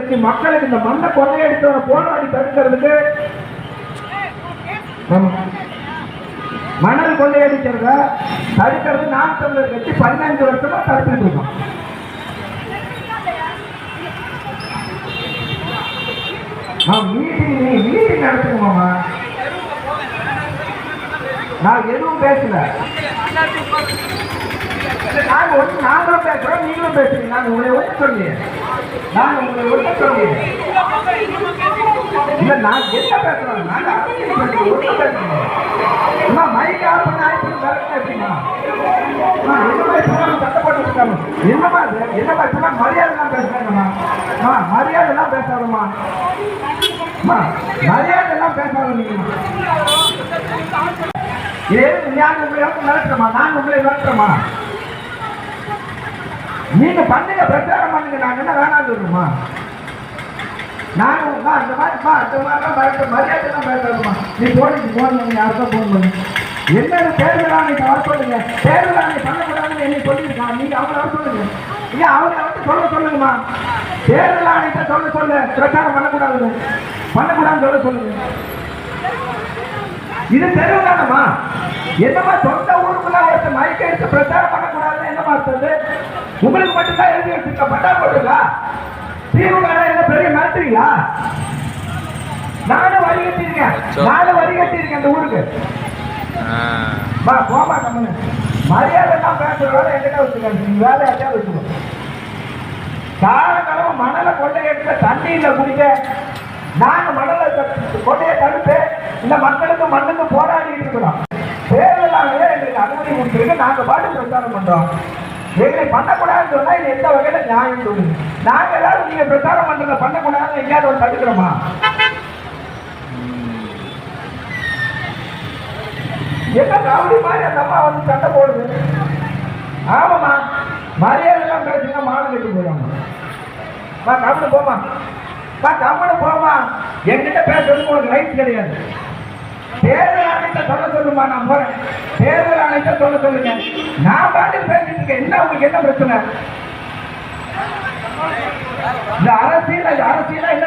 தெரிஞ்சு மக்களுக்கு இந்த மண்ணை கொள்ளையடித்தவரை போராடி தடுக்கிறதுக்கு மணல் கொள்ளையடிக்கிறத தடுக்கிறது நாம் தமிழர் கட்சி 15 வருஷமா தடுத்துட்டு இருக்கோம். மீட்டிங் நடத்துக்கோமா? நான் எதுவும் பேசல. நாங்களும் பேசுறோம், நீங்களும் பேசுறீங்க. நான் உங்களை ஒன்று சொல்லி நான் உங்களை ஒன்று சொல்லி இல்ல நான் என்ன பேசுறேன்? நாங்க ஒன்று பேசுறோம். மைக் ஆஃப் பண்ணி ஆயிரத்தி எப்படிமா சட்டப்பட்டு என்னமா என்னமா மரியாதைலாம் பேசுறாங்கம்மா. மரியாதைலாம் பேசாதம்மா. மரியாதைலாம் பேசாத நீங்கம்மா. நான் உங்களை மிரட்டுறமா? நான் உங்களை மிரட்டுறமா? நீங்க பண்ணுங்க, பிரச்சாரம் பண்ணுங்க. நாங்க என்ன வேணாம் சொல்லுமா? நானும் அந்த மாதிரி மரியாதை தான் பேசுறதுமா. நீ போனீங்க யாருக்கும் போன் பண்ணு. என்னது தேர்தல் ஆணையத்தை வர சொல்லுங்க. தேர்தல் ஆணையம் பண்ணக்கூடாதுன்னு என்னை சொல்லியிருக்கான். நீங்க அவங்கள வர சொல்லுங்க. இல்ல அவங்கள வந்து சொல்லுங்கம்மா. தேர்தல் ஆணையத்தை சொல்ல பிரச்சாரம் பண்ணக்கூடாதுன்னு சொல்லுங்க. இது தெருவுதானம்மா? என்னமா சொந்த ஊருக்குள்ள ஒருத்த மைக் எடுத்து பிரச்சாரம் பண்ணக்கூடாதுன்னு என்னமா இருந்தது? உங்களுக்கு மட்டும்தான் எழுதி வச்சிருக்க பட்டா போட்டுக்கா? திமுக என்ன பெரிய மிரட்டுறீங்களா? நானும் வரி கட்டியிருக்கேன் அந்த ஊருக்கு. போமா கம்மனு மரியாதை தான் பேசுறதால என்கிட்ட வச்சுக்காங்க. நீங்க வேலையாச்சா வச்சுக்கோ. காலங்களவு மணலை கொள்ளையடிக்க தண்ணியில குடிக்க நாங்க மணலை கொள்ளையை தடுத்து இந்த மக்களுக்கு மண்ணுக்கு போராடிட்டு இருக்கிறோம். தேர்தலாகவே எங்களுக்கு அனுமதி கொடுத்துருக்கு. நாங்க பாட்டு பிரச்சாரம் பண்றோம். எங்களை பண்ணக்கூடாதுன்னு சொன்னா இது எந்த வகையில நியாயம் சொல்லுங்க. நாங்க ஏதாவது நீங்க பிரச்சாரம் பண்றத பண்ணக்கூடாதுன்னு எங்கேயாவது ஒரு தடுக்கிறோமா? என்ன ரவுடி மாதிரி அந்த அம்மா வந்து சண்டை போடுது. ஆமாம்மா, மரியாதைலாம் பேசுனா மானம் கட்டி போயிடுவாங்க. கம்முன்னு போமா. என்கிட்ட பேசுறதுக்கு உங்களுக்கு ரைட் கிடையாது. தேர்தல் ஆணையத்தை சொல்லுமா? நான் போறேன். தேர்தல் ஆணையத்தை சொல்லுங்க. நான் பாட்டுக்கு பேசிட்டு இருக்கேன். என்ன உங்களுக்கு என்ன பிரச்சனை? இந்த அரசியல் என்ன